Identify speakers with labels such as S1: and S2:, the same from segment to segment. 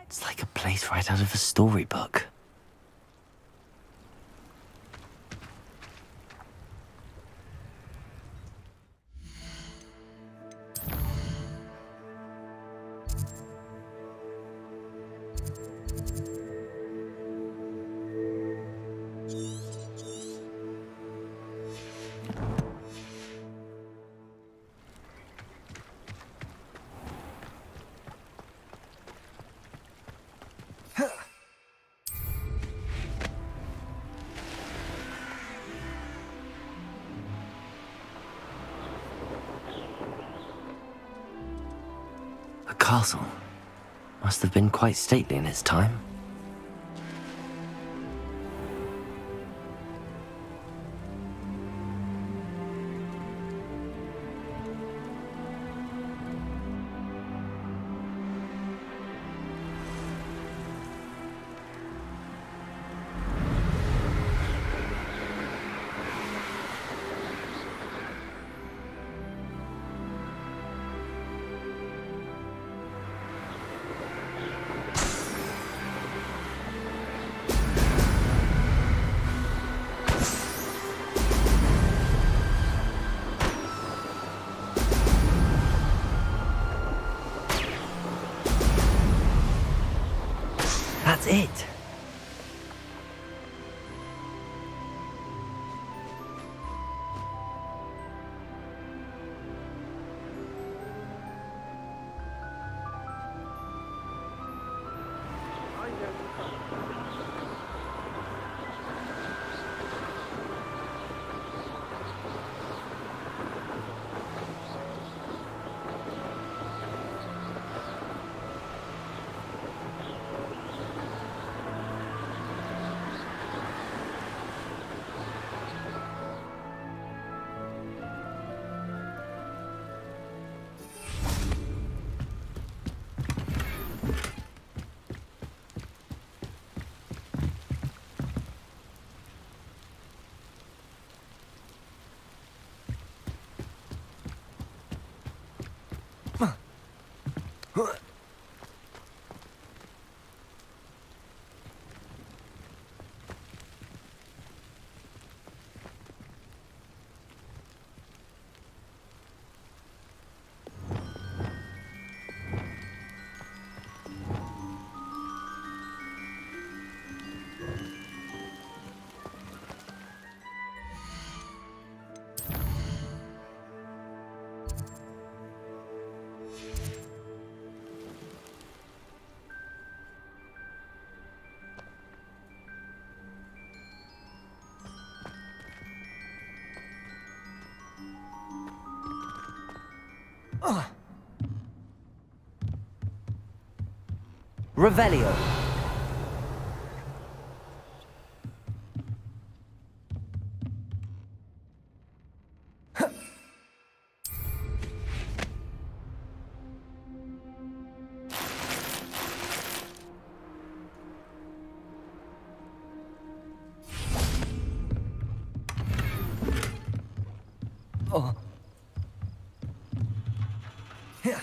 S1: It's like a place right out of a storybook. The castle must have been quite stately in its time. That's it. Revelio. Oh. Yeah.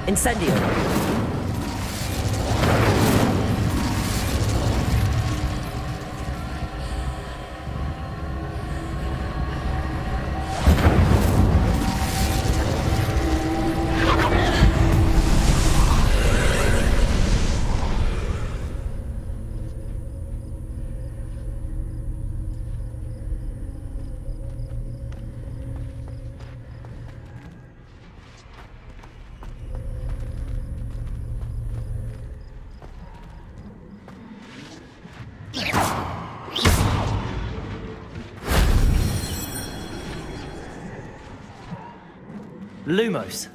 S1: Incendio. Lumos.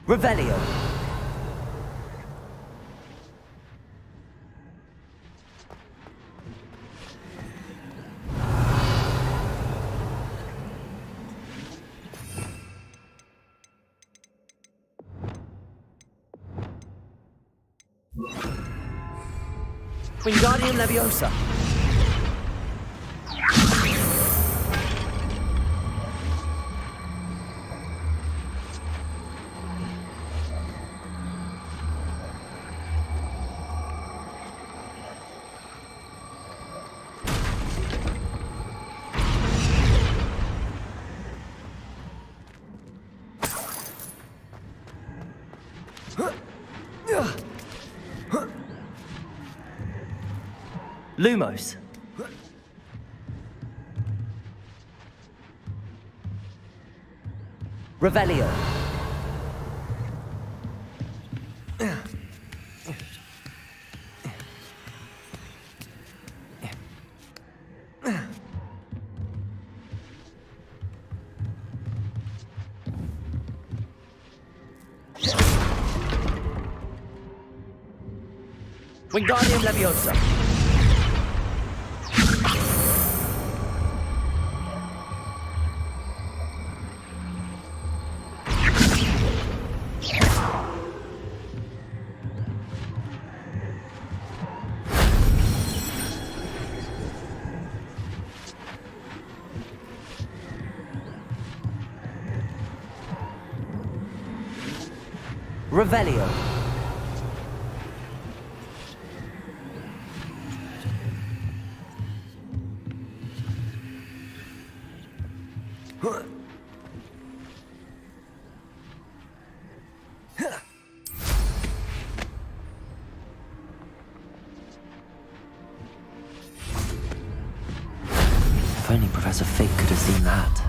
S1: Revelio. Wingardium Leviosa. Lumos. Revelio. Wingardium Leviosa. Revelio. If only Professor Fig could have seen that.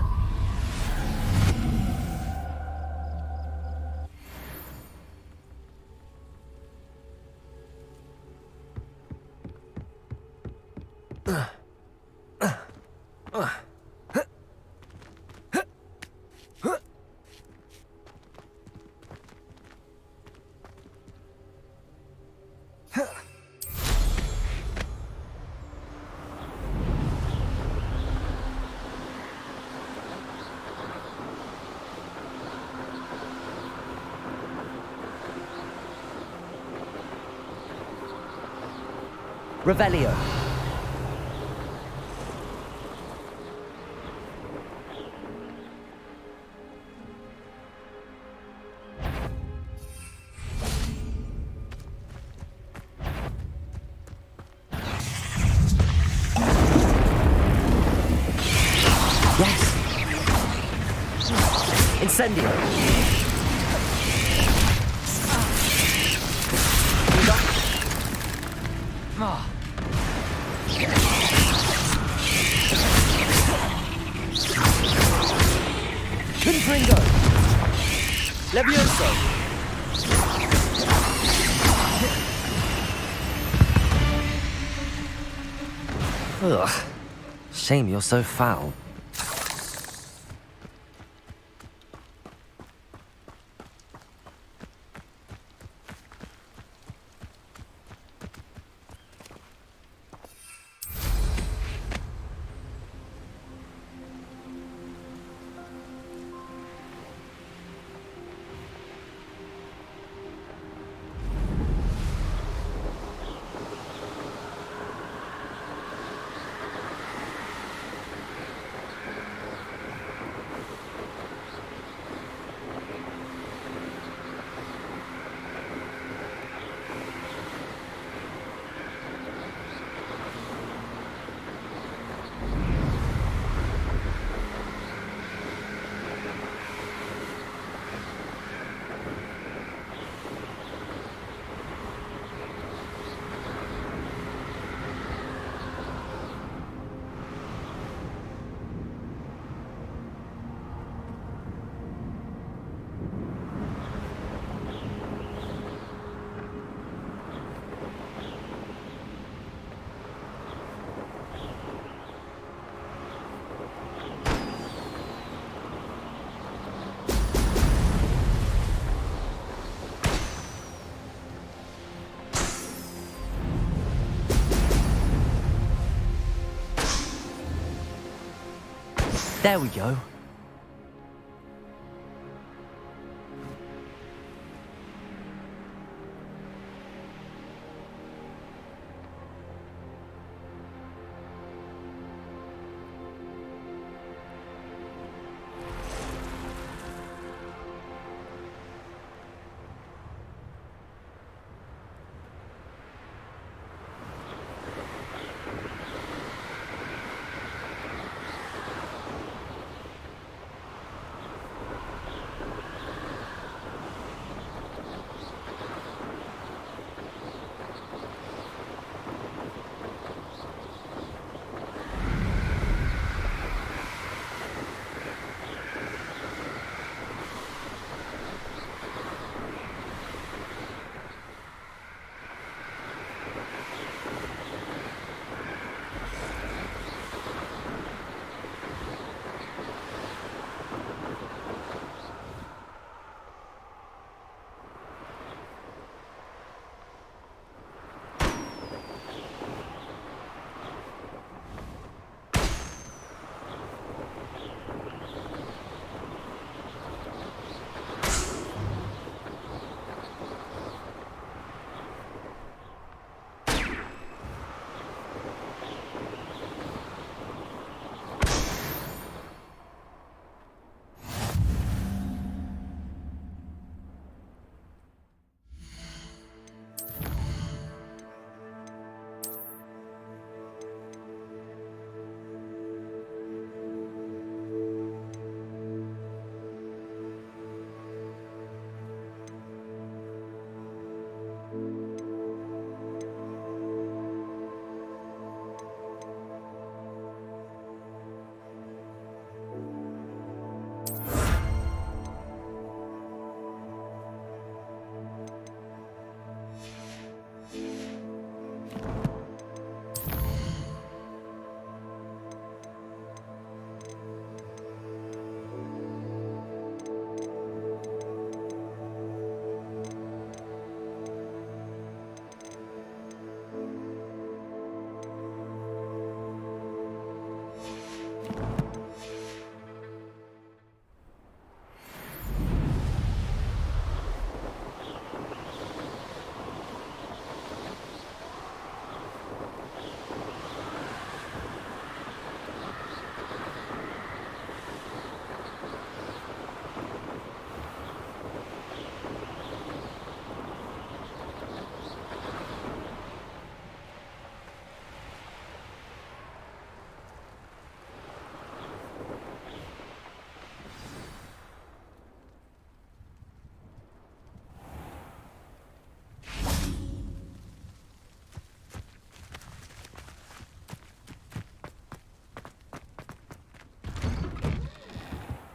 S1: Revelio. Yes. Incendio. Confringo. Levioso. Ugh. Shame you're so foul. There we go.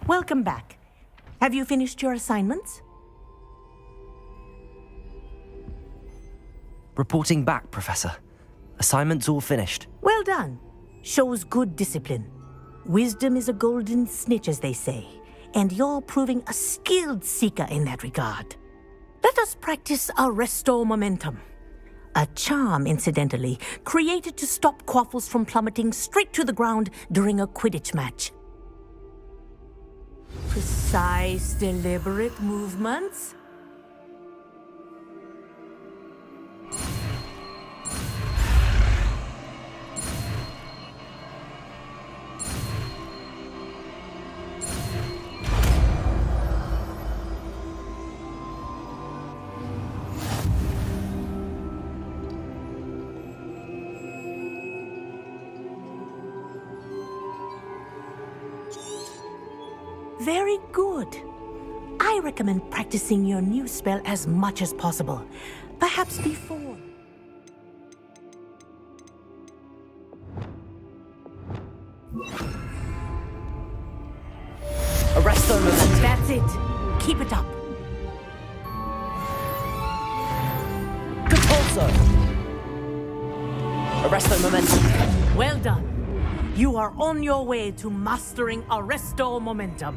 S2: Welcome back. Have you finished your assignments?
S1: Reporting back, Professor. Assignments all finished.
S2: Well done. Shows good discipline. Wisdom is a golden snitch, as they say, and you're proving a skilled seeker in that regard. Let us practice Arresto Momentum. A charm, incidentally, created to stop quaffles from plummeting straight to the ground during a Quidditch match. Precise, deliberate movements. Very good. I recommend practicing your new spell as much as possible. Perhaps before.
S1: Arresto Momentum.
S2: That's it. Keep it up.
S1: Repulso. Arresto Momentum.
S2: Well done. You are on your way to mastering Arresto Momentum.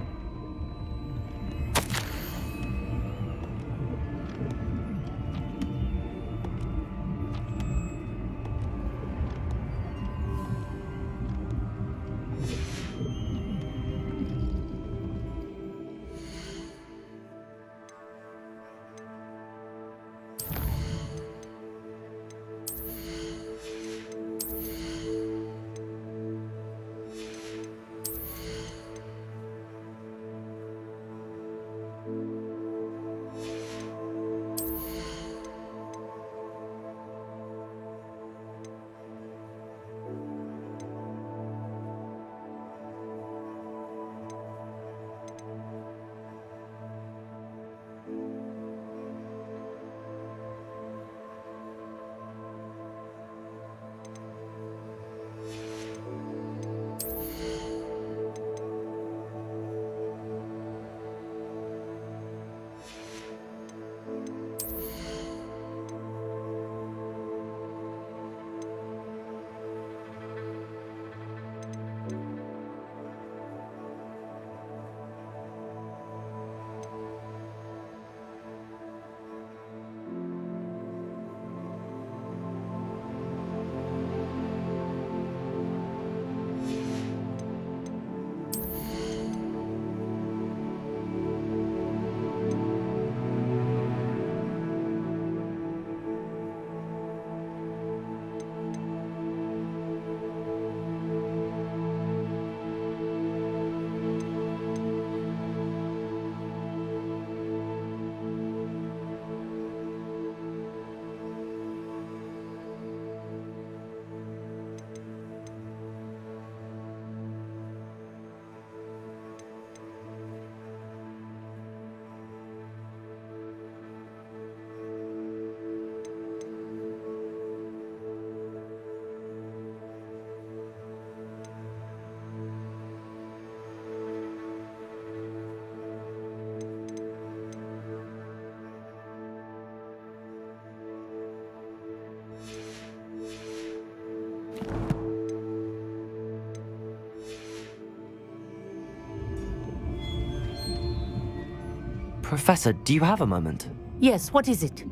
S1: Professor, do you have a moment?
S2: Yes, what is it?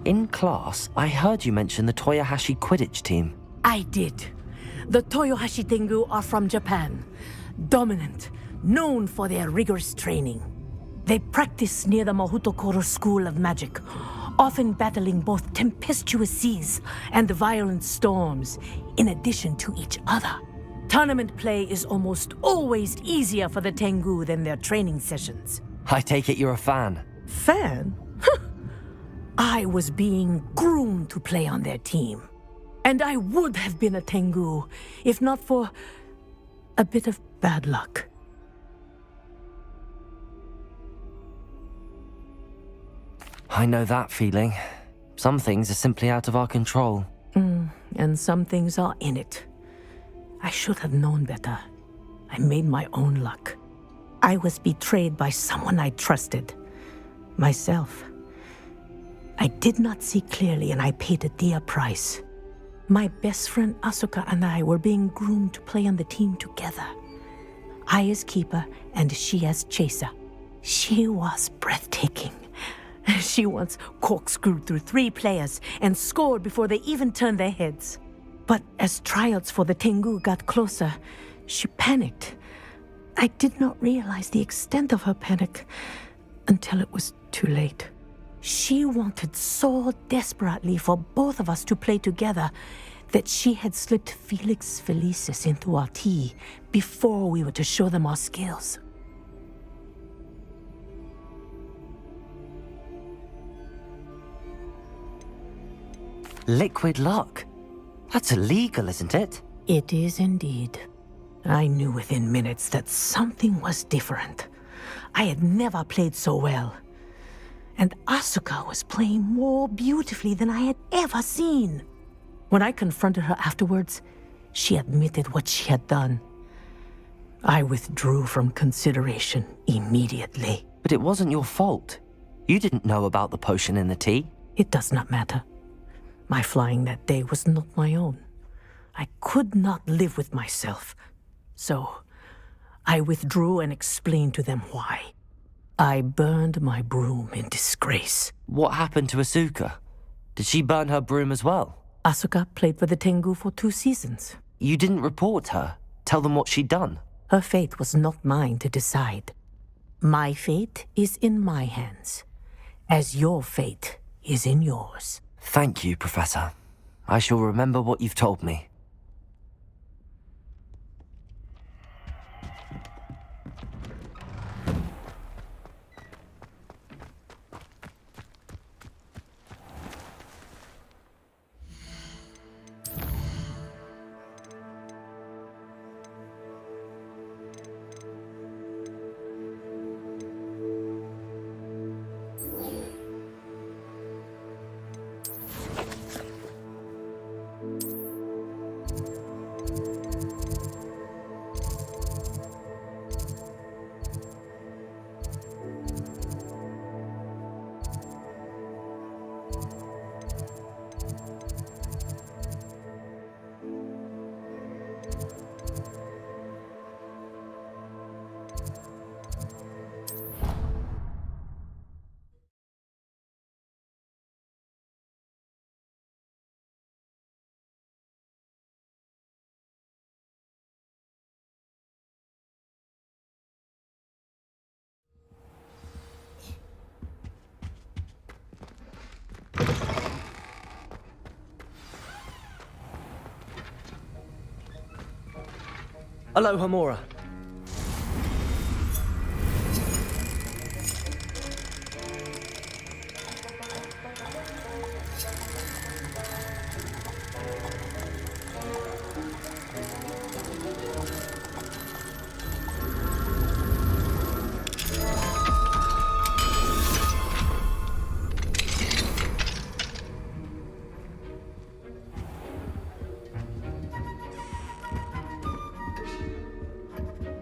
S1: In class, I heard you mention the Toyohashi Quidditch team.
S2: I did. The Toyohashi Tengu are from Japan. Dominant, known for their rigorous training. They practice near the Mahutokoro School of Magic, often battling both tempestuous seas and violent storms, in addition to each other. Tournament play is almost always easier for the Tengu than their training sessions.
S1: I take it you're a fan.
S2: Fan? I was being groomed to play on their team. And I would have been a Tengu, if not for a bit of bad luck.
S1: I know that feeling. Some things are simply out of our control.
S2: And some things are in it. I should have known better. I made my own luck. I was betrayed by someone I trusted. Myself. I did not see clearly, and I paid a dear price. My best friend Asuka and I were being groomed to play on the team together. I as keeper, and she as chaser. She was breathtaking. She once corkscrewed through 3 players and scored before they even turned their heads. But as tryouts for the Tengu got closer, she panicked. I did not realize the extent of her panic until it was too late. She wanted so desperately for both of us to play together that she had slipped Felix Felicis into our tea before we were to show them our skills.
S1: Liquid luck? That's illegal, isn't it?
S2: It is indeed. I knew within minutes that something was different. I had never played so well. And Asuka was playing more beautifully than I had ever seen. When I confronted her afterwards, she admitted what she had done. I withdrew from consideration immediately.
S1: But it wasn't your fault. You didn't know about the potion in the tea.
S2: It does not matter. My flying that day was not my own. I could not live with myself. So, I withdrew and explained to them why. I burned my broom in disgrace.
S1: What happened to Asuka? Did she burn her broom as well?
S2: Asuka played for the Tengu for 2 seasons.
S1: You didn't report her? Tell them what she'd done?
S2: Her fate was not mine to decide. My fate is in my hands, as your fate is in yours.
S1: Thank you, Professor. I shall remember what you've told me. Hello, Hamura.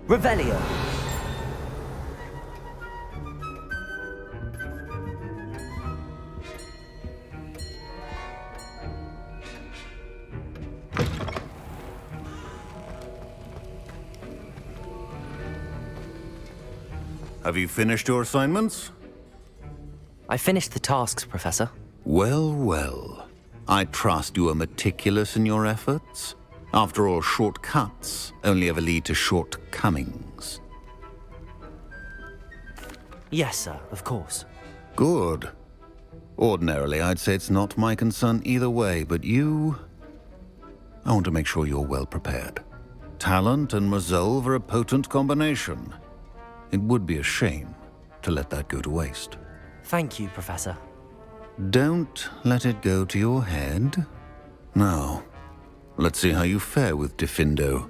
S1: Revelio.
S3: Have you finished your assignments?
S1: I finished the tasks, Professor.
S3: Well, well. I trust you are meticulous in your efforts. After all, shortcuts only ever lead to shortcomings.
S1: Yes, sir, of course.
S3: Good. Ordinarily, I'd say it's not my concern either way, but you... I want to make sure you're well prepared. Talent and resolve are a potent combination. It would be a shame to let that go to waste.
S1: Thank you, Professor.
S3: Don't let it go to your head. Now, let's see how you fare with Diffindo.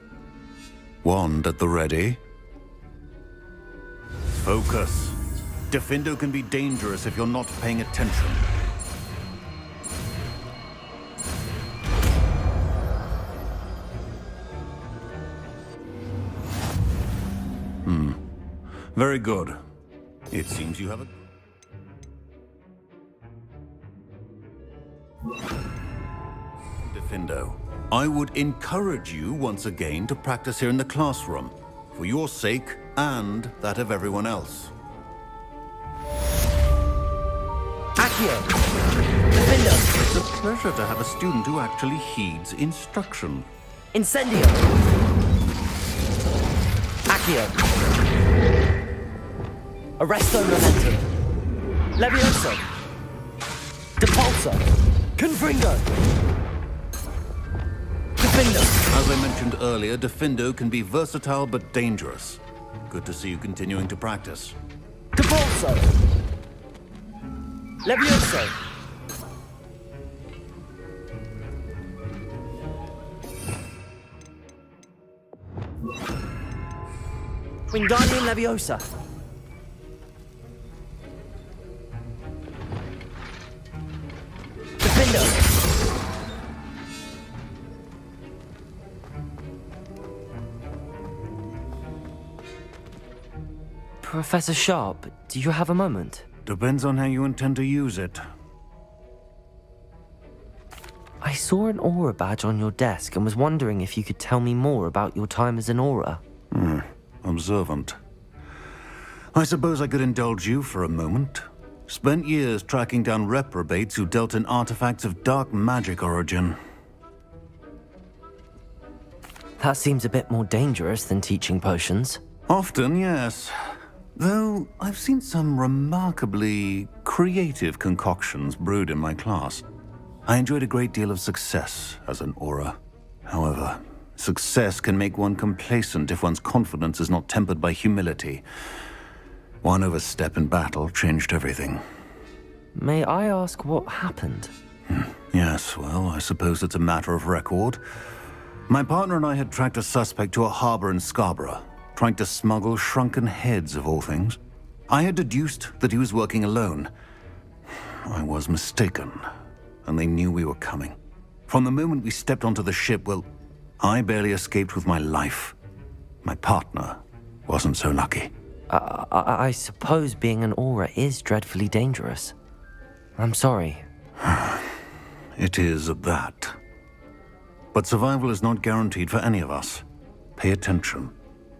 S3: Wand at the ready. Focus. Diffindo can be dangerous if you're not paying attention. Very good. It seems you have a... Diffindo, I would encourage you once again to practice here in the classroom, for your sake and that of everyone else.
S1: Accio! Diffindo!
S3: It's a pleasure to have a student who actually heeds instruction.
S1: Incendio! Accio! Arresto Momentum! Levioso! Depulso! Confringo! Diffindo!
S3: As I mentioned earlier, Diffindo can be versatile but dangerous. Good to see you continuing to practice.
S1: Depulso! Levioso! Wingardium Leviosa! Diffindo! Professor Sharp, do you have a moment?
S3: Depends on how you intend to use it.
S1: I saw an aura badge on your desk and was wondering if you could tell me more about your time as an aura.
S3: Observant. I suppose I could indulge you for a moment. Spent years tracking down reprobates who dealt in artifacts of dark magic origin.
S1: That seems a bit more dangerous than teaching potions.
S3: Often, yes. Though I've seen some remarkably creative concoctions brewed in my class. I enjoyed a great deal of success as an aura. However, success can make one complacent if one's confidence is not tempered by humility. One overstep in battle changed everything.
S1: May I ask what happened?
S3: Yes, well, I suppose it's a matter of record. My partner and I had tracked a suspect to a harbor in Scarborough, trying to smuggle shrunken heads of all things. I had deduced that he was working alone. I was mistaken, and they knew we were coming. From the moment we stepped onto the ship, well, I barely escaped with my life. My partner wasn't so lucky.
S1: I suppose being an aura is dreadfully dangerous. I'm sorry.
S3: It is at that. But survival is not guaranteed for any of us. Pay attention.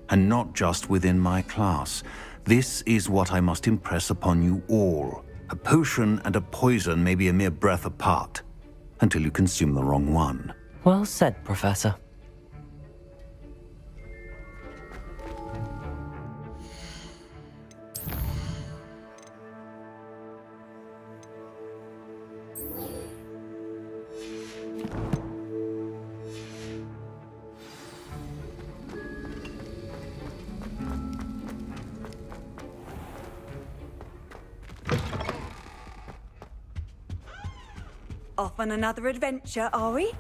S3: And not just within my class. This is what I must impress upon you all. A potion and a poison may be a mere breath apart, until you consume the wrong one.
S1: Well said, Professor.
S4: Off on another adventure, are we?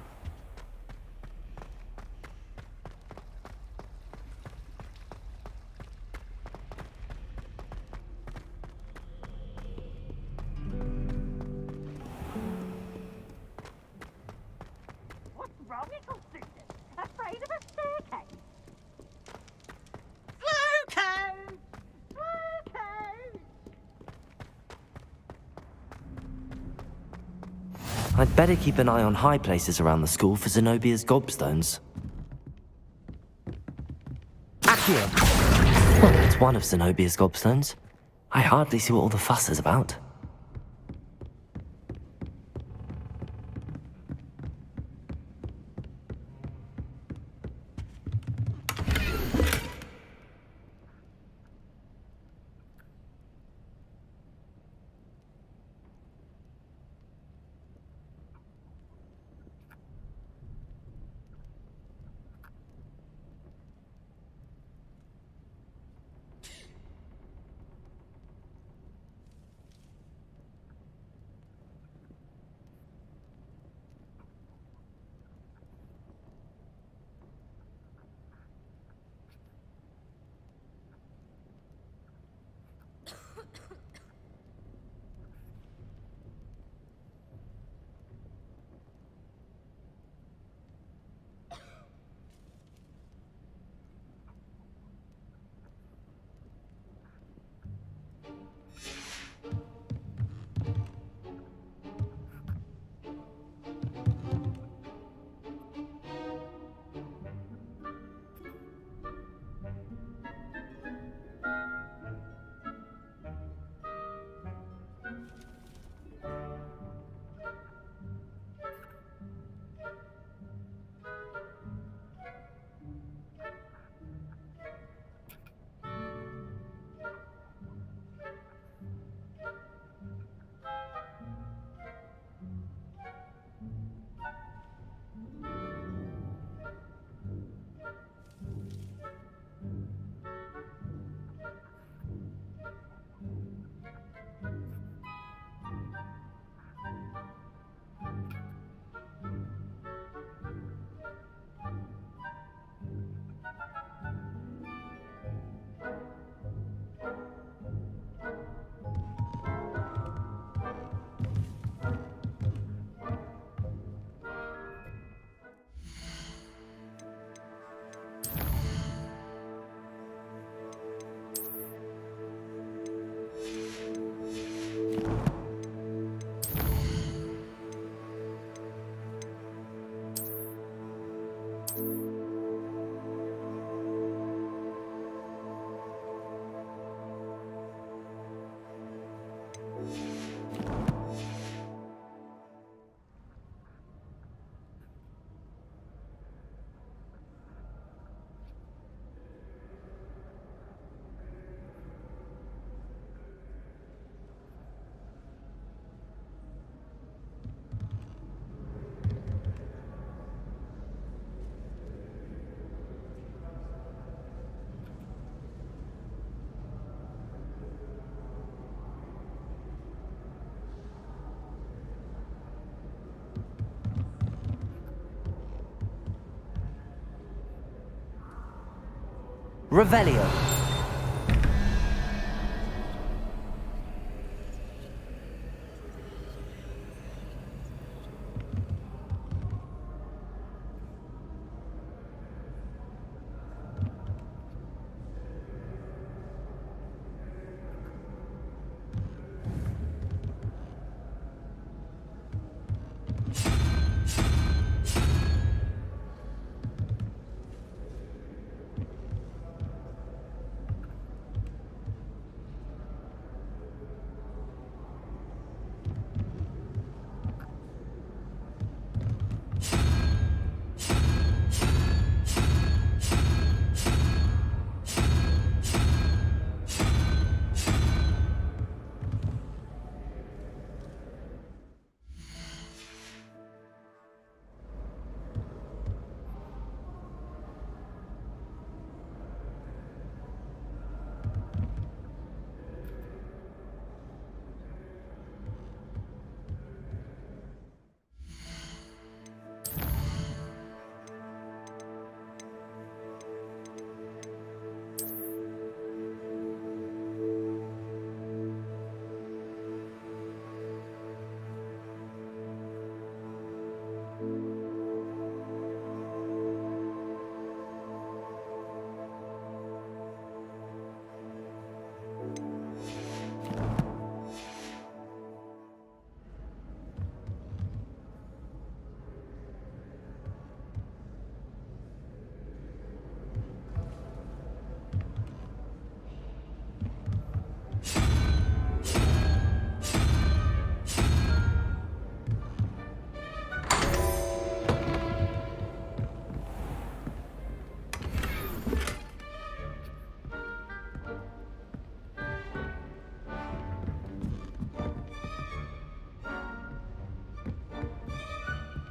S5: What's wrong, little Susan? Afraid of a staircase? Fluco! Fluco!
S1: I'd better keep an eye on high places around the school for Zenobia's gobstones. Accio! Well, it's just one of Zenobia's gobstones. I hardly see what all the fuss is about. Revelio.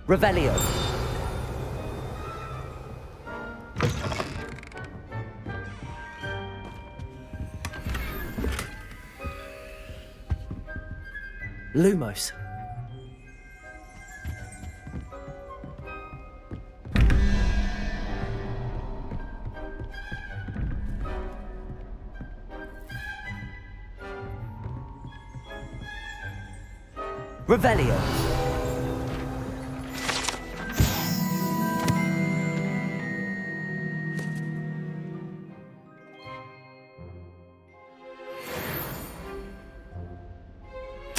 S1: Revelio. Lumos. Revelio.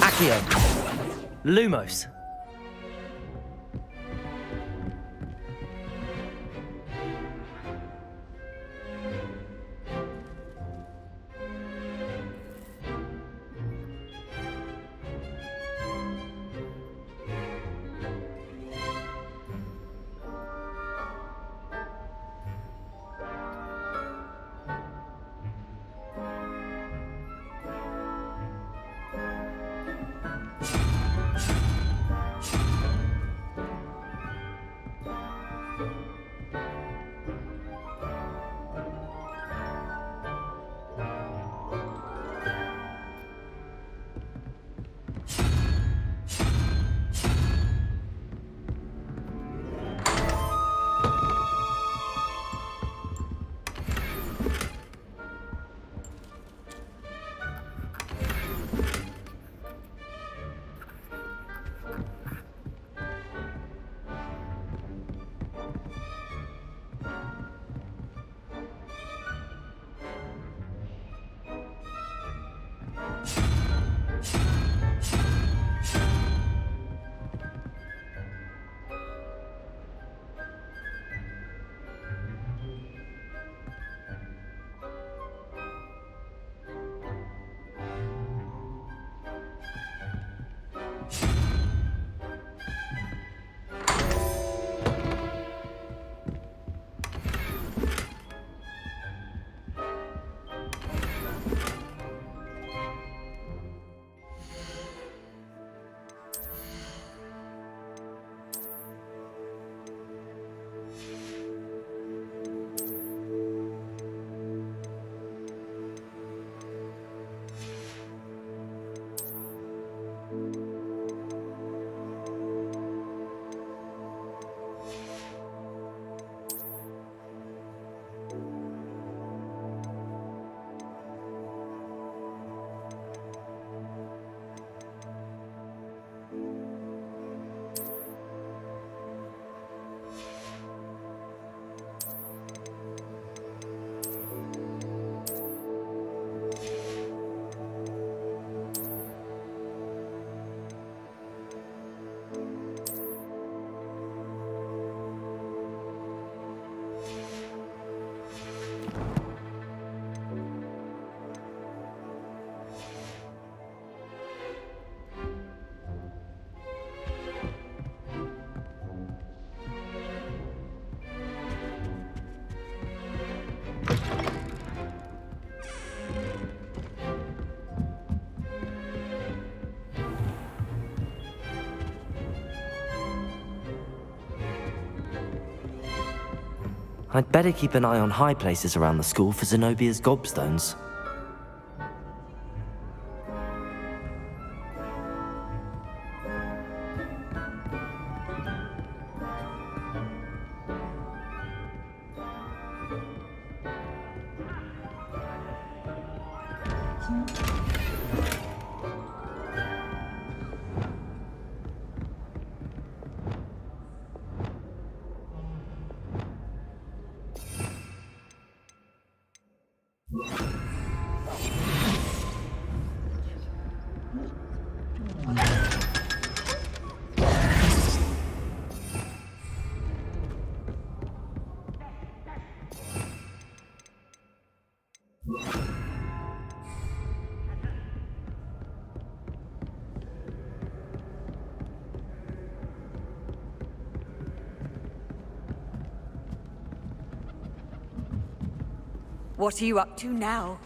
S1: Accio. Lumos. I'd better keep an eye on high places around the school for Zenobia's gobstones.
S4: What are you up to now?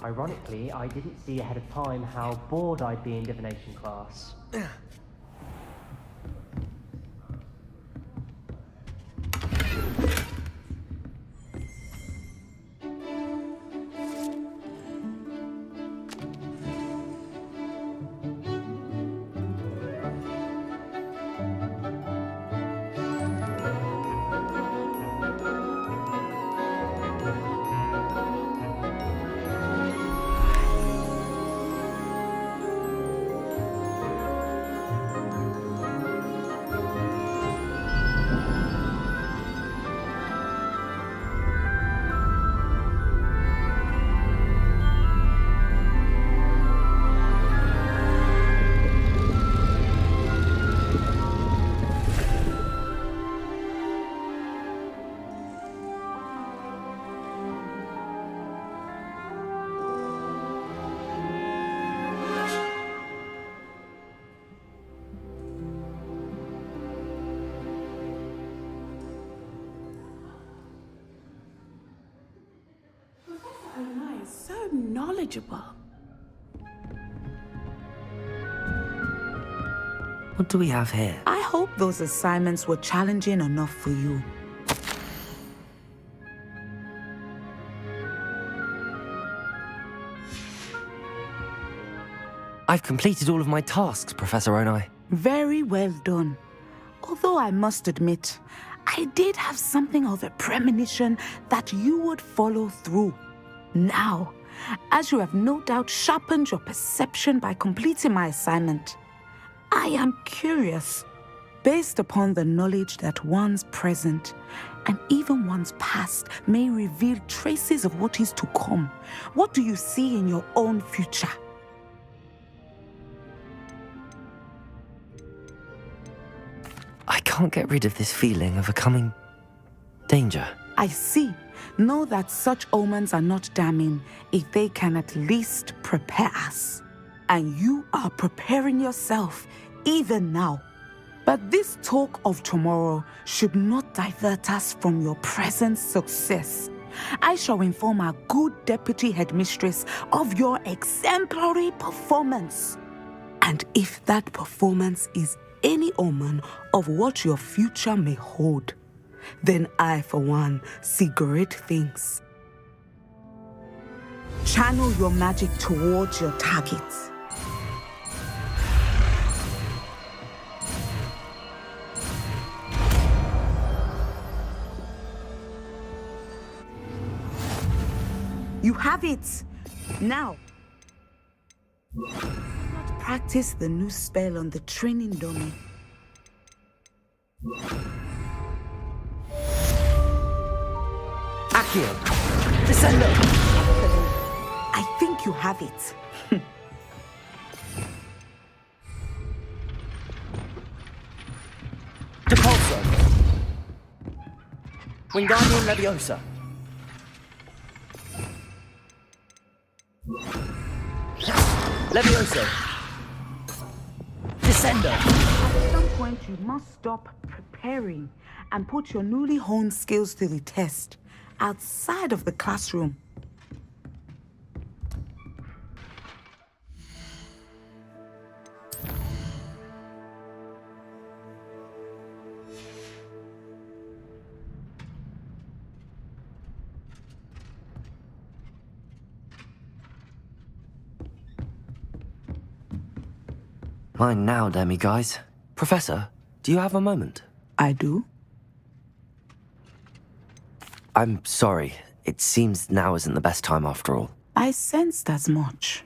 S6: Ironically, I didn't see ahead of time how bored I'd be in divination class.
S7: Anna is so knowledgeable.
S1: What do we have here?
S8: I hope those assignments were challenging enough for you.
S1: I've completed all of my tasks, Professor Onai.
S8: Very well done. Although I must admit, I did have something of a premonition that you would follow through. Now, as you have no doubt sharpened your perception by completing my assignment, I am curious, based upon the knowledge that one's present and even one's past may reveal traces of what is to come. What do you see in your own future?
S1: I can't get rid of this feeling of a coming danger.
S8: I see. Know that such omens are not damning if they can at least prepare us. And you are preparing yourself even now. But this talk of tomorrow should not divert us from your present success. I shall inform our good deputy headmistress of your exemplary performance. And if that performance is any omen of what your future may hold, then I, for one, see great things. Channel your magic towards your target. You have it! Now! Practice the new spell on the training dummy.
S1: Accio! Descendo!
S8: I think you have it.
S1: Depulso! Wingardium Leviosa! Leviosa! Descendo!
S8: At some point, you must stop preparing and put your newly honed skills to the test outside of the classroom.
S1: Mine now, demiguise. Professor, do you have a moment?
S8: I do?
S1: I'm sorry. It seems now isn't the best time after all.
S8: I sensed as much.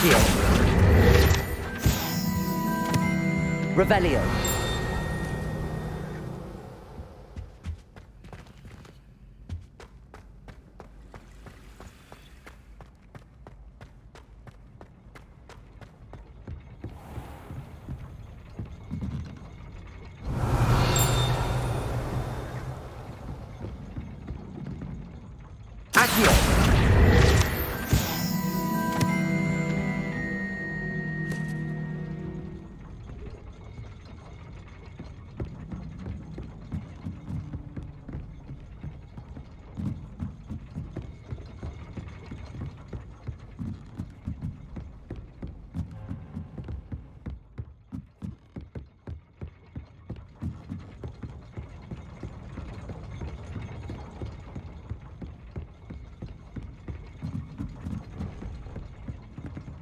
S1: Accio. Revelio. Accio.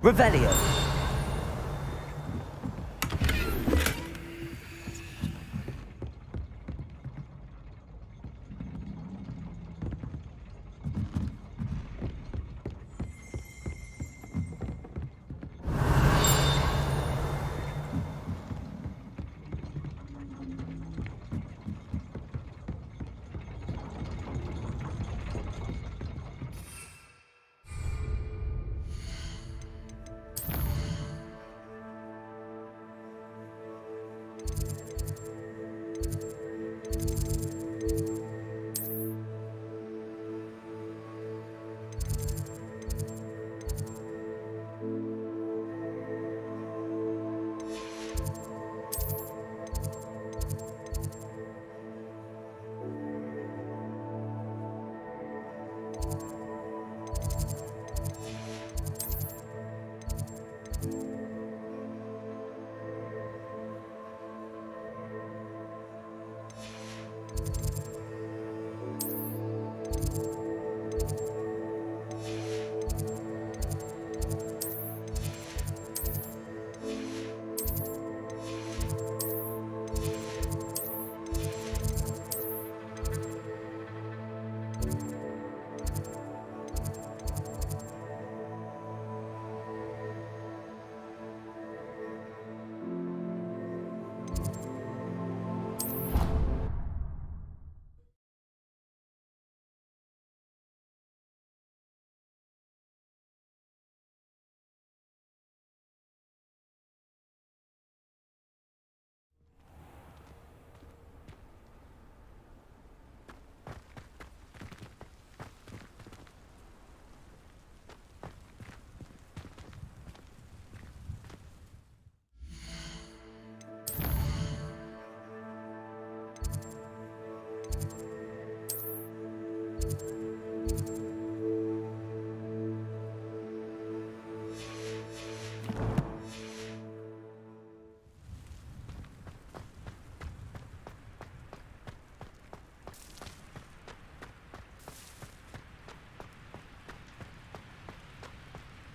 S1: Revelio.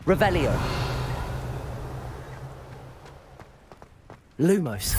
S1: Revelio. Lumos.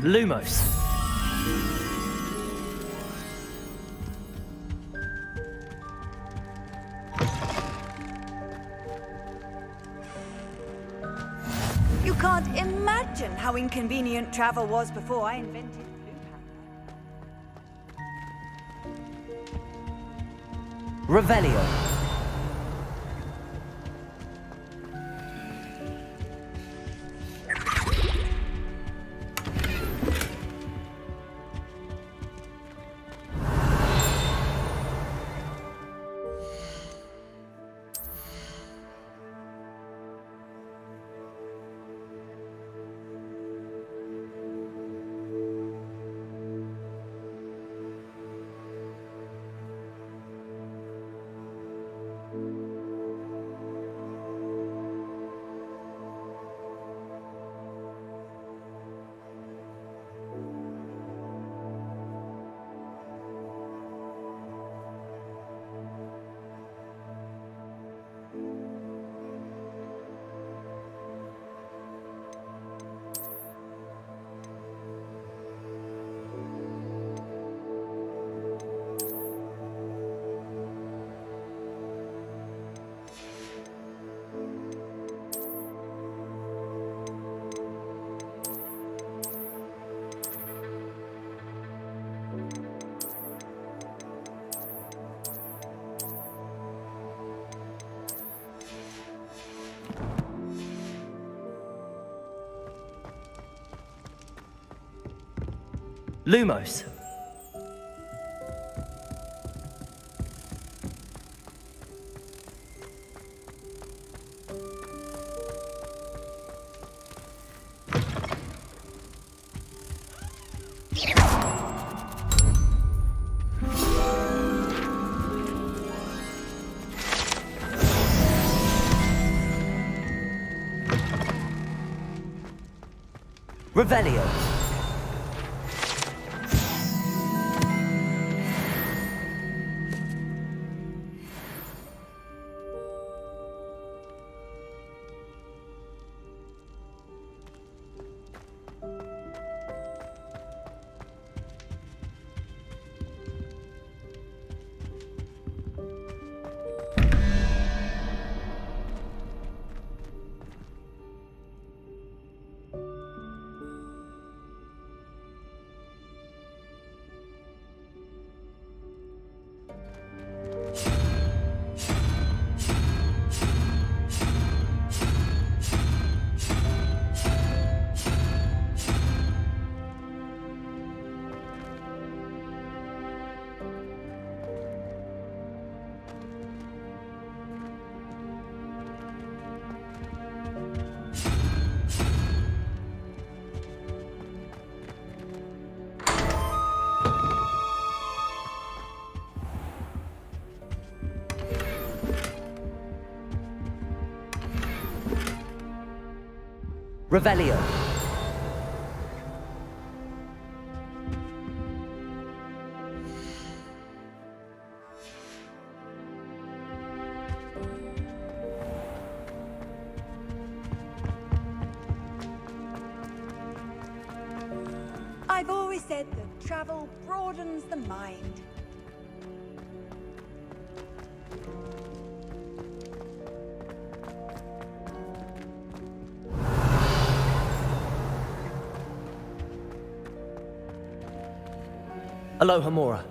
S1: Lumos.
S4: You can't imagine how inconvenient travel was before I invented Blue Panther.
S1: Revelio. Lumos. Revelio. Revelio.
S4: I've always said that travel broadens the mind.
S1: Aloha, Mora.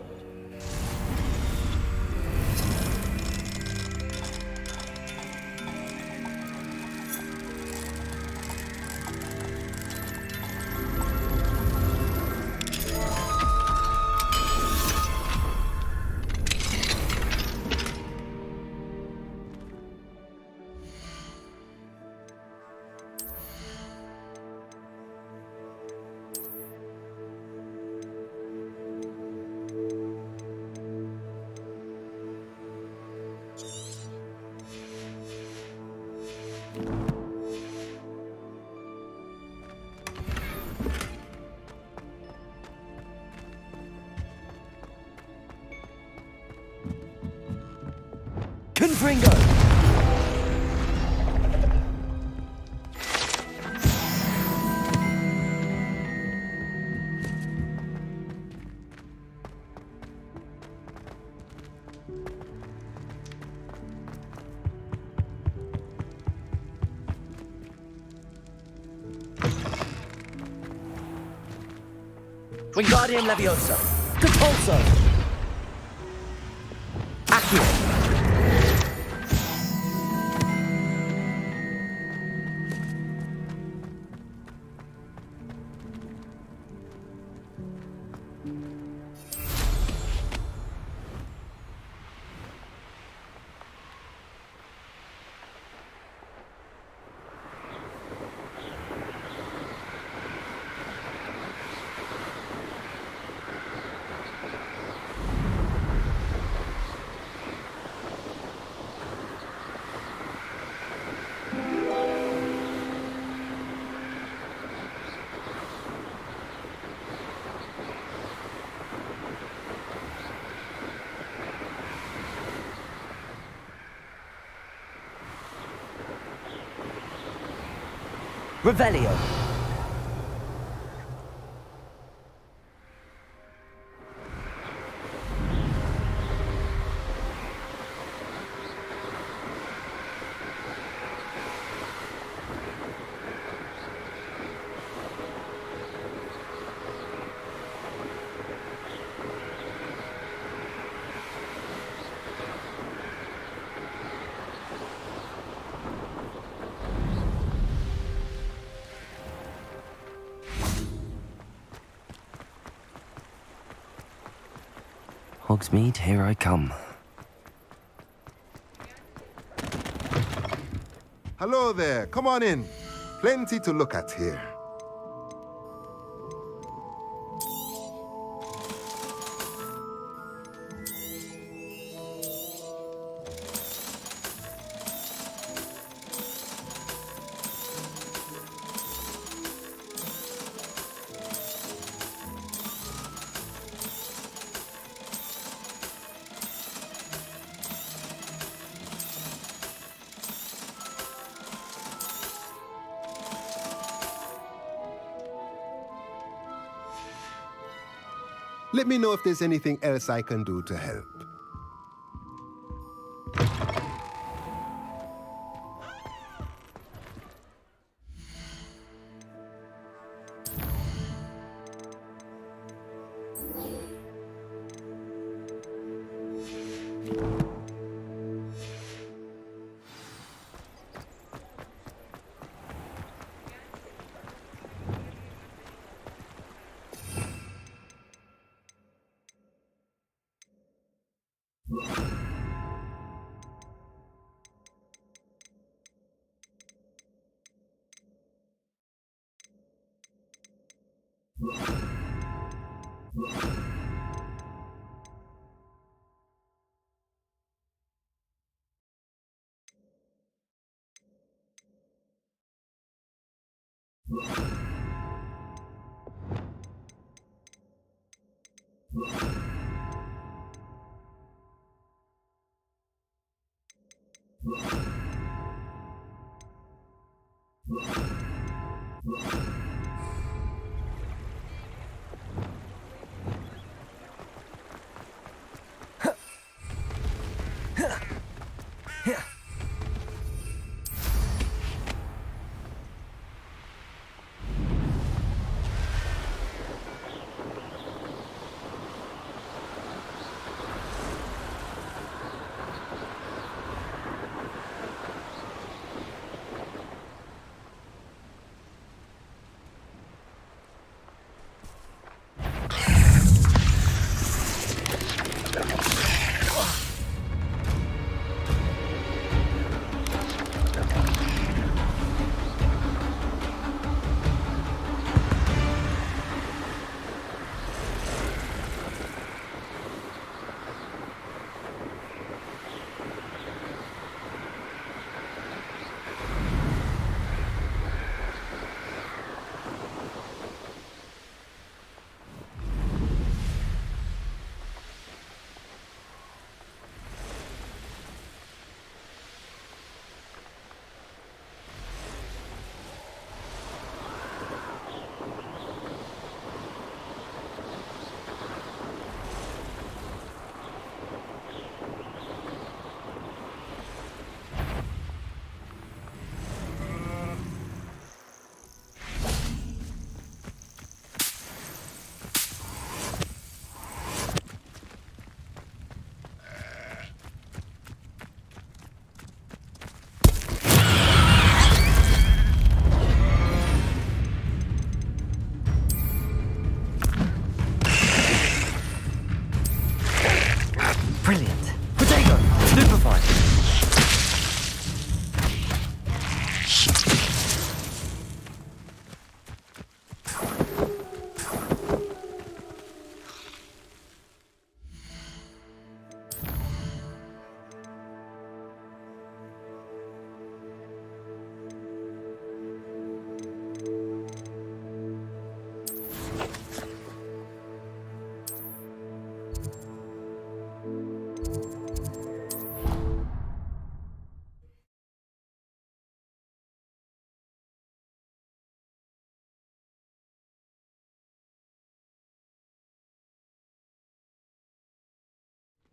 S1: Confringo! Wingardium Leviosa! Compulso! Accio! Revelio. Hogsmeade, here I come.
S9: Hello there, come on in. Plenty to look at here. Let me know if there's anything else I can do to help.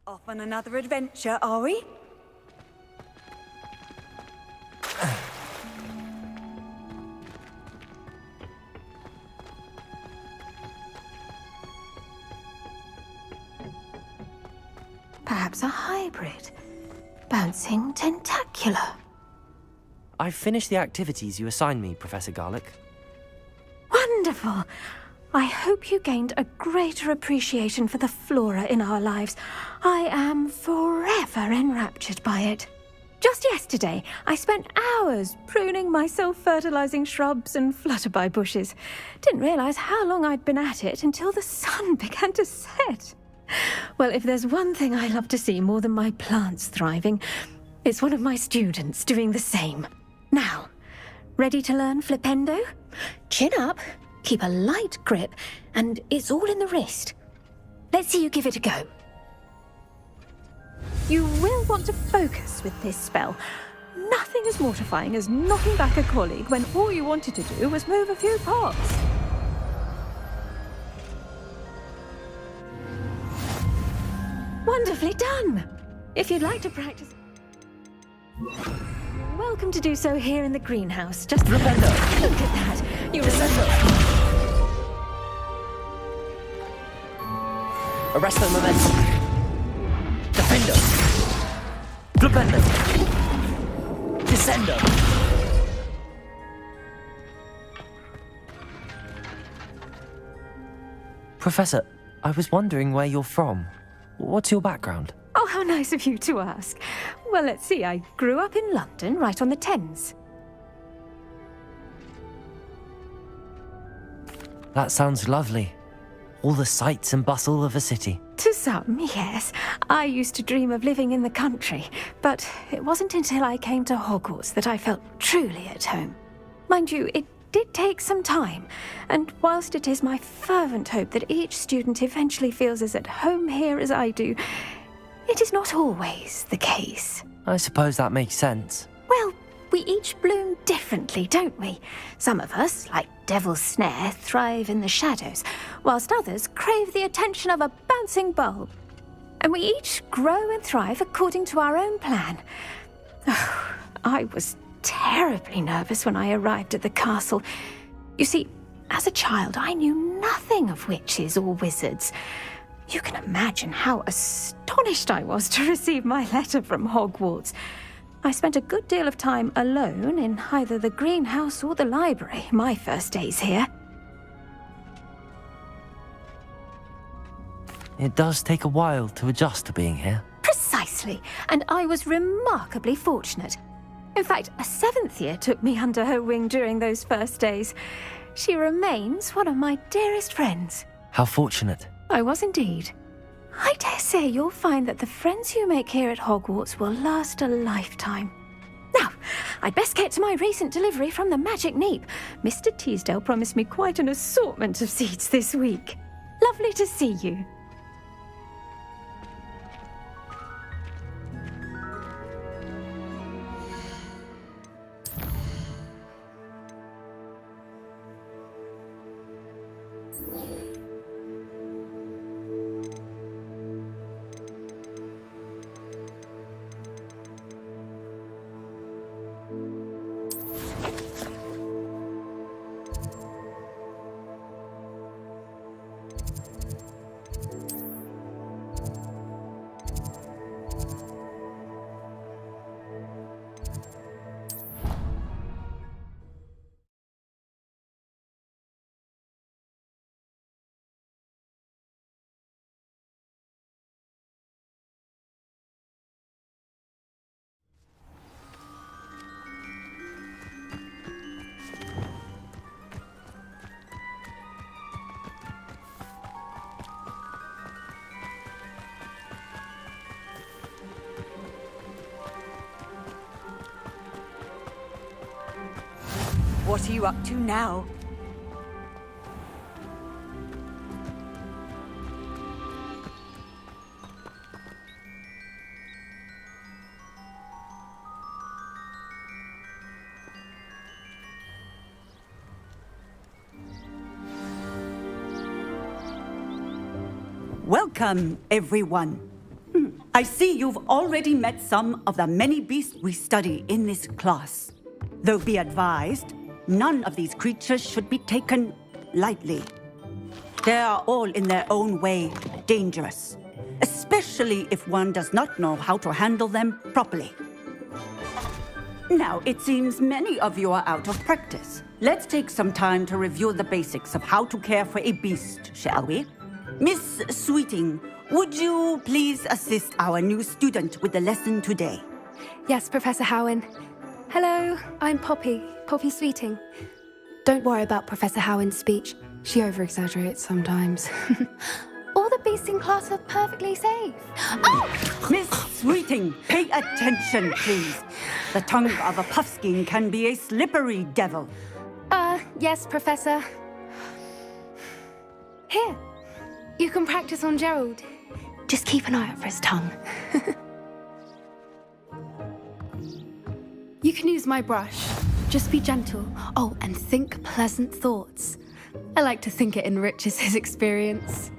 S4: Off on another adventure, are we?
S10: Perhaps a hybrid. Bouncing tentacular.
S1: I've finished the activities you assigned me, Professor Garlick.
S10: Wonderful! I hope you gained a greater appreciation for the flora in our lives. I am forever enraptured by it. Just yesterday, I spent hours pruning my self-fertilizing shrubs and flutterby bushes. Didn't realize how long I'd been at it until the sun began to set. Well, if there's one thing I love to see more than my plants thriving, it's one of my students doing the same. Now, ready to learn flipendo? Chin up, keep a light grip, and it's all in the wrist. Let's see you give it a go. You will want to focus with this spell. Nothing as mortifying as knocking back a colleague when all you wanted to do was move a few pots. Wonderfully done! If you'd like to practice... Welcome to do so here in the greenhouse. Just remember, look at that. You remember.
S1: Arresto momentum. Defendo. Flipendo. Descendo. Professor, I was wondering where you're from. What's your background?
S10: Oh, how nice of you to ask. Well, let's see. I grew up in London, right on the Thames.
S1: That sounds lovely. All the sights and bustle of a city.
S10: To some, yes. I used to dream of living in the country, but it wasn't until I came to Hogwarts that I felt truly at home. Mind you, it did take some time, and whilst it is my fervent hope that each student eventually feels as at home here as I do, it is not always the case.
S1: I suppose that makes sense.
S10: Well, we each bloom differently, don't we? Some of us, like Devil's Snare, thrive in the shadows, whilst others crave the attention of a bouncing bulb. And we each grow and thrive according to our own plan. Oh, I was terribly nervous when I arrived at the castle. You see, as a child, I knew nothing of witches or wizards. You can imagine how astonished I was to receive my letter from Hogwarts. I spent a good deal of time alone in either the greenhouse or the library my first days here.
S1: It does take a while to adjust to being here.
S10: Precisely, and I was remarkably fortunate. In fact, a 7th year took me under her wing during those first days. She remains one of my dearest friends.
S1: How fortunate.
S10: I was indeed. I dare say you'll find that the friends you make here at Hogwarts will last a lifetime. Now, I'd best get to my recent delivery from the Magic Neep. Mr. Teasdale promised me quite an assortment of seeds this week. Lovely to see you.
S4: What are you up to now?
S11: Welcome, everyone. I see you've already met some of the many beasts we study in this class. Though be advised, none of these creatures should be taken lightly. They are all in their own way dangerous, especially if one does not know how to handle them properly. Now, it seems many of you are out of practice. Let's take some time to review the basics of how to care for a beast, shall we? Miss Sweeting, would you please assist our new student with the lesson today?
S10: Yes, Professor Howen. Hello, I'm Poppy Sweeting. Don't worry about Professor Howen's speech. She over-exaggerates sometimes. All the beasts in class are perfectly safe. Oh!
S11: Miss Sweeting, pay attention, please. The tongue of a puffskein can be a slippery devil.
S10: Yes, Professor. Here, you can practice on Gerald. Just keep an eye out for his tongue. You can use my brush. Just be gentle. Oh, and think pleasant thoughts. I like to think it enriches his experience.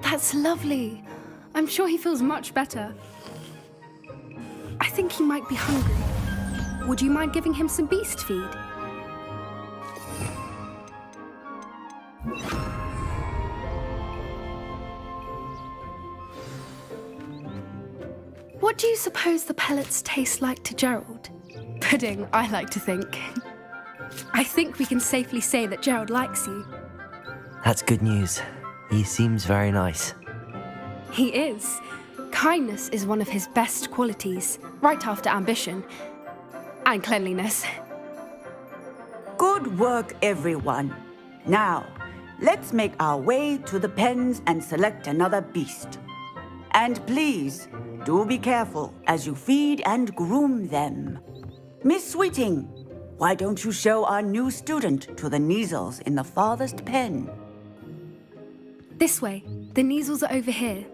S10: That's lovely. I'm sure he feels much better. I think he might be hungry. Would you mind giving him some beast feed? What do you suppose the pellets taste like to Gerald? Pudding, I like to think. I think we can safely say that Gerald likes you.
S1: That's good news. He seems very nice.
S10: He is. Kindness is one of his best qualities, right after ambition. And cleanliness.
S11: Good work, everyone. Now, let's make our way to the pens and select another beast. And please, do be careful as you feed and groom them. Miss Sweeting, why don't you show our new student to the Neasels in the farthest pen?
S10: This way. The Neasels are over here.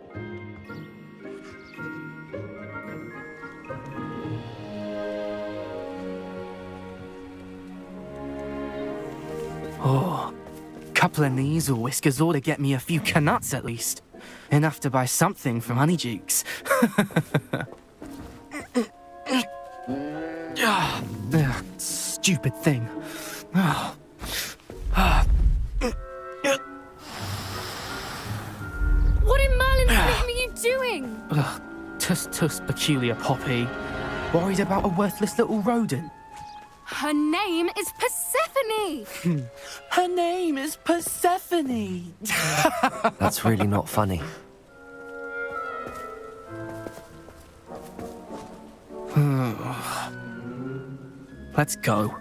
S12: Oh, couple of Neasel whiskers ought to get me a few canuts at least. Enough to buy something from Honeydukes. Stupid thing.
S10: What in Merlin's name are you doing?
S12: Tuss, peculiar Poppy. Worried about a worthless little rodent.
S10: Her name is Persephone!
S12: Her name is Persephone!
S1: That's really not funny.
S12: Let's go.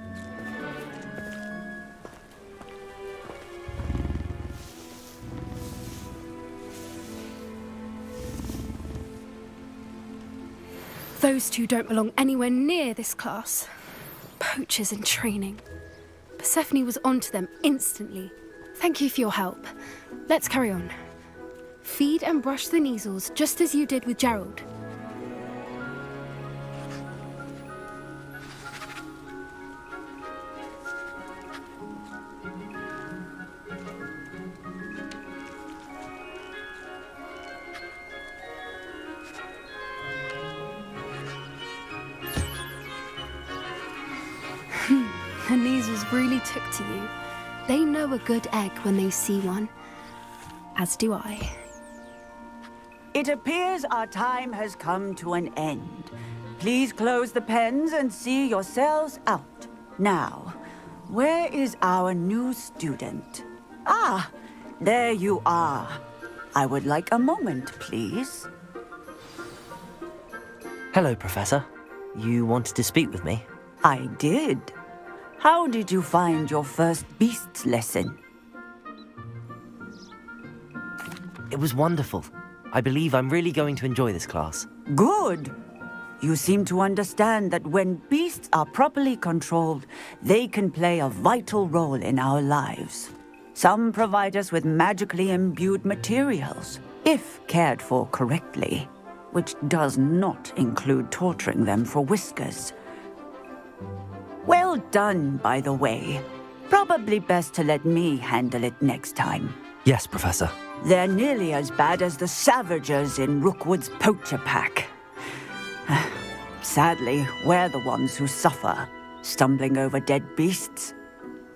S10: Those two don't belong anywhere near this class. Poachers in training. Persephone was onto them instantly. Thank you for your help. Let's carry on. Feed and brush the Neasels just as you did with Gerald. The Neasels really took to you. They know a good egg when they see one. As do I.
S11: It appears our time has come to an end. Please close the pens and see yourselves out. Now, where is our new student? Ah, there you are. I would like a moment, please.
S1: Hello, Professor. You wanted to speak with me?
S11: I did. How did you find your first beasts lesson?
S1: It was wonderful. I believe I'm really going to enjoy this class.
S11: Good. You seem to understand that when beasts are properly controlled, they can play a vital role in our lives. Some provide us with magically imbued materials, if cared for correctly, which does not include torturing them for whiskers. Well done, by the way. Probably best to let me handle it next time.
S1: Yes, Professor.
S11: They're nearly as bad as the Savagers in Rookwood's poacher pack. Sadly, we're the ones who suffer, stumbling over dead beasts.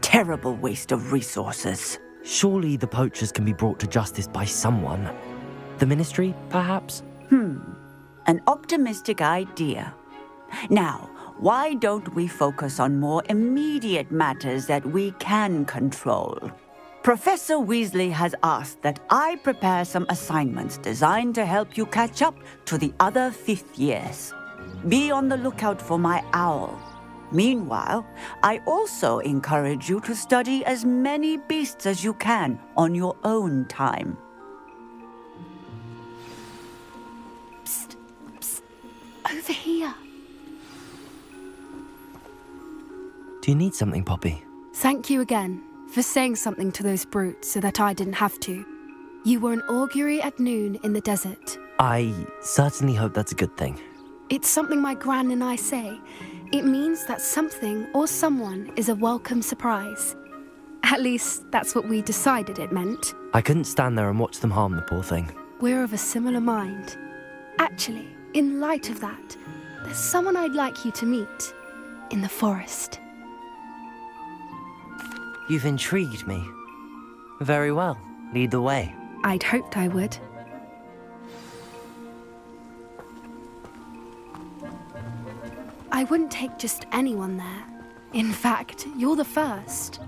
S11: Terrible waste of resources.
S1: Surely the poachers can be brought to justice by someone. The Ministry, perhaps?
S11: An optimistic idea. Now, why don't we focus on more immediate matters that we can control? Professor Weasley has asked that I prepare some assignments designed to help you catch up to the other 5th years. Be on the lookout for my owl. Meanwhile, I also encourage you to study as many beasts as you can on your own time.
S10: Psst, psst, over here.
S1: Do you need something, Poppy?
S13: Thank you again for saying something to those brutes so that I didn't have to. You were an augury at noon in the desert.
S1: I certainly hope that's a good thing.
S13: It's something my gran and I say. It means that something or someone is a welcome surprise. At least, that's what we decided it meant.
S1: I couldn't stand there and watch them harm the poor thing.
S13: We're of a similar mind. Actually, in light of that, there's someone I'd like you to meet in the forest.
S1: You've intrigued me. Very well. Lead the way.
S13: I'd hoped I would. I wouldn't take just anyone there. In fact, you're the first.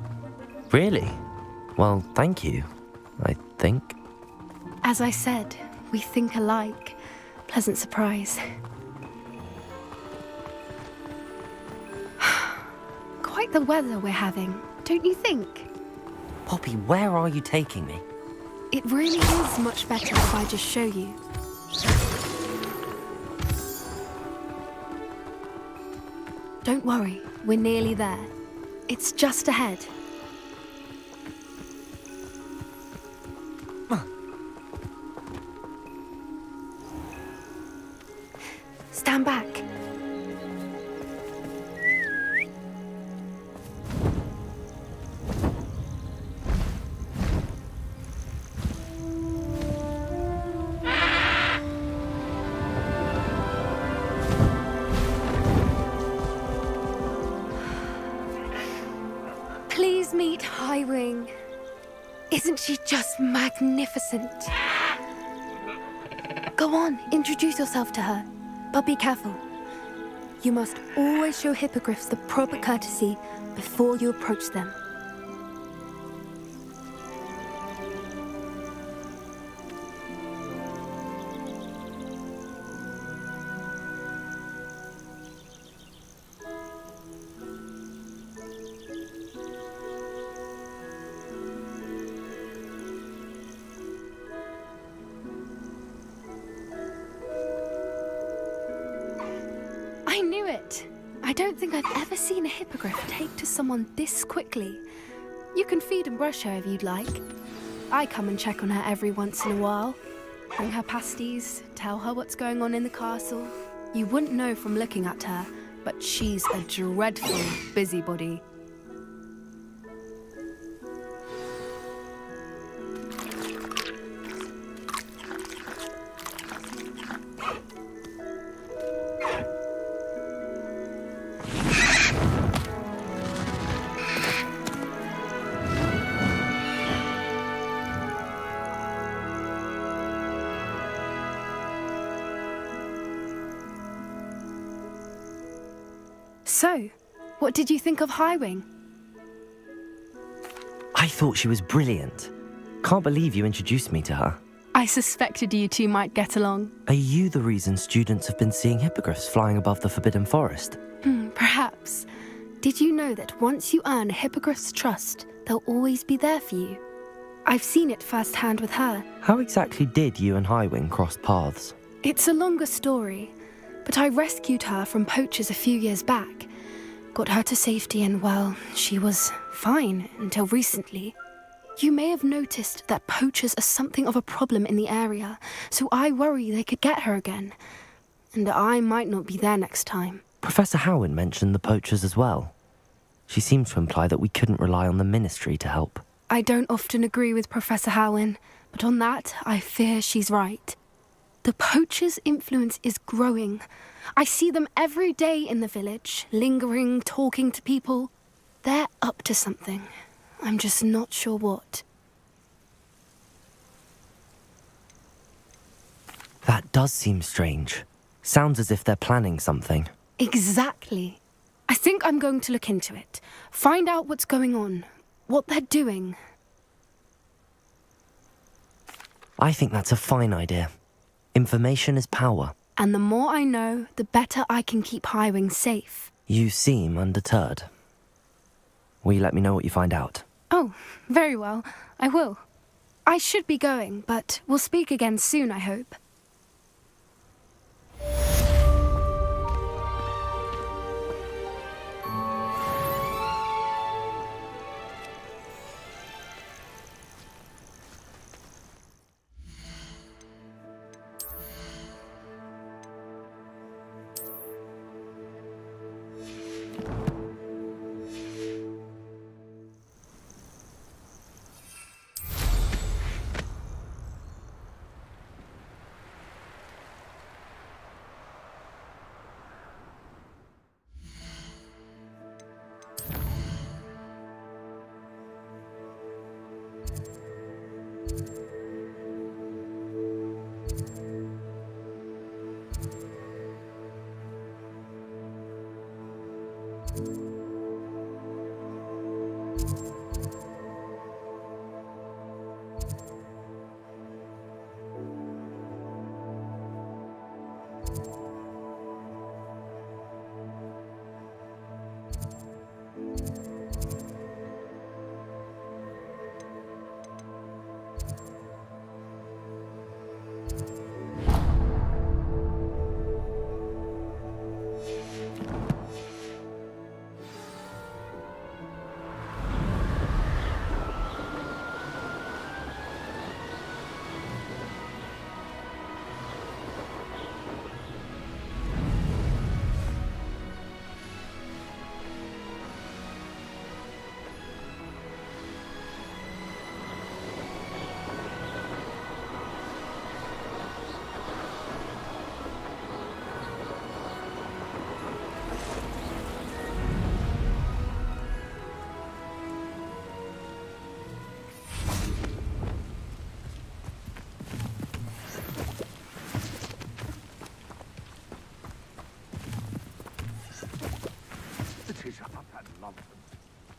S1: Really? Well, thank you, I think.
S13: As I said, we think alike. Pleasant surprise. Quite the weather we're having, don't you think?
S1: Poppy, where are you taking me?
S13: It really is much better if I just show you. Don't worry, we're nearly there. It's just ahead. Stand back. Please meet Highwing. Isn't she just magnificent? Go on, introduce yourself to her. But be careful. You must always show hippogriffs the proper courtesy before you approach them. I knew it! I don't think I've ever seen a hippogriff take to someone this quickly. You can feed and brush her if you'd like. I come and check on her every once in a while. Bring her pasties, tell her what's going on in the castle. You wouldn't know from looking at her, but she's a dreadful busybody. So, what did you think of Highwing?
S1: I thought she was brilliant. Can't believe you introduced me to her.
S13: I suspected you two might get along.
S1: Are you the reason students have been seeing hippogriffs flying above the Forbidden Forest?
S13: Perhaps. Did you know that once you earn a hippogriff's trust, they'll always be there for you? I've seen it firsthand with her.
S1: How exactly did you and Highwing cross paths?
S13: It's a longer story, but I rescued her from poachers a few years back. Got her to safety and, well, she was fine until recently. You may have noticed that poachers are something of a problem in the area, so I worry they could get her again. And I might not be there next time.
S1: Professor Howard mentioned the poachers as well. She seemed to imply that we couldn't rely on the Ministry to help.
S13: I don't often agree with Professor Howin, but on that, I fear she's right. The poachers' influence is growing. I see them every day in the village, lingering, talking to people. They're up to something. I'm just not sure what.
S1: That does seem strange. Sounds as if they're planning something.
S13: Exactly. I think I'm going to look into it. Find out what's going on. What they're doing.
S1: I think that's a fine idea. Information is power.
S13: And the more I know, the better I can keep Highwing safe.
S1: You seem undeterred. Will you let me know what you find out?
S13: Oh, very well. I will. I should be going, but we'll speak again soon, I hope.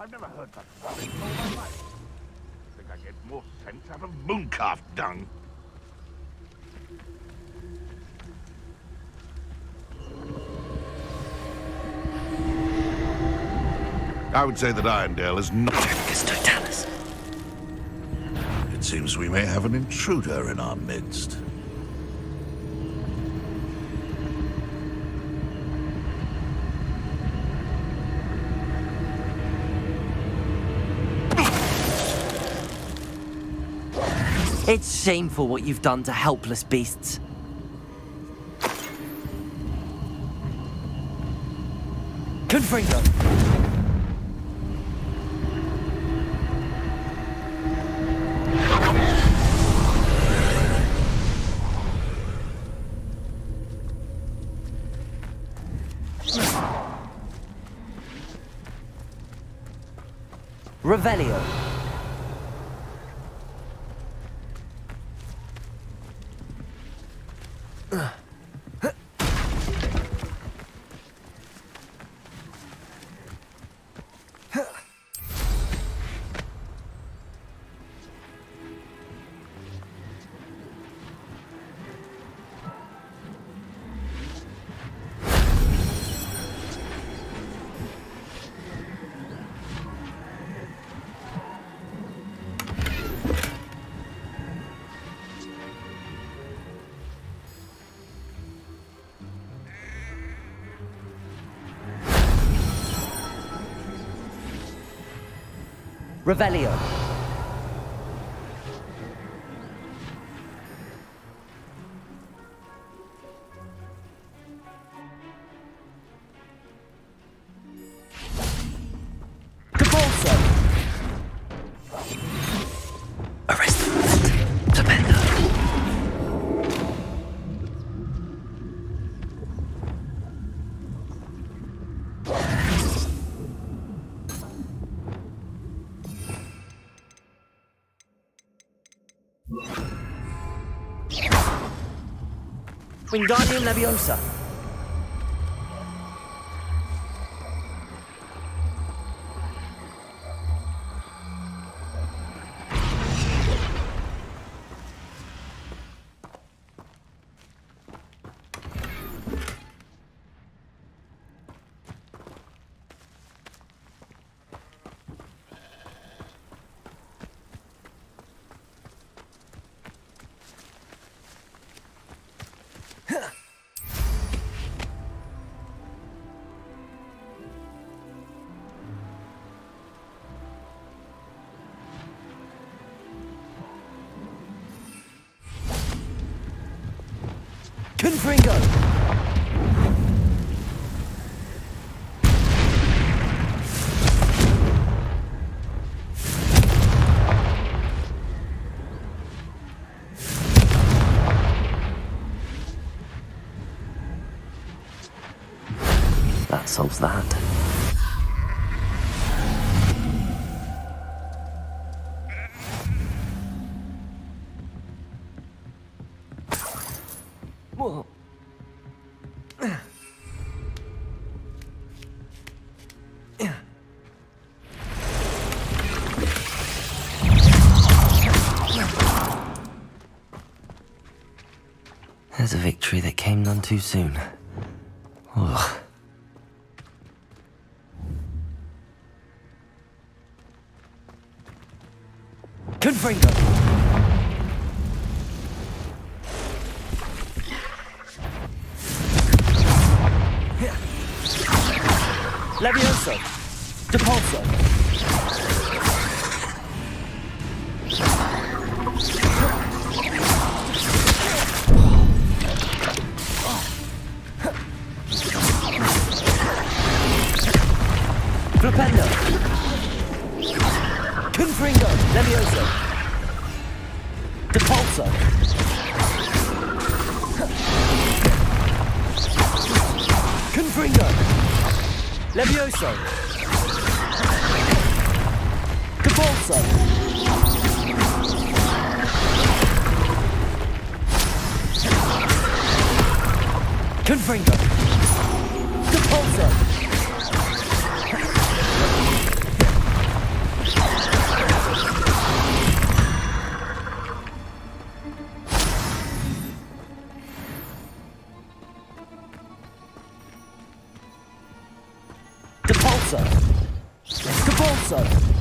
S14: I've never heard that rubbish in all my life. I think I get more sense out of mooncalf dung. I would say that Irondale is not... It seems we may have an intruder in our midst.
S1: It's shameful what you've done to helpless beasts. Confringo! Revelio. Revelio. Wingardium Leviosa. Confringo! That solves that. Whoa. There's a victory that came none too soon. Ugh. Confringo! Levioso! Depulso! Flipendo! Confringo! Levioso! Depulso! Confringo! Levioso! Depulso! Confringo! Depulso! Depulso! Depulso!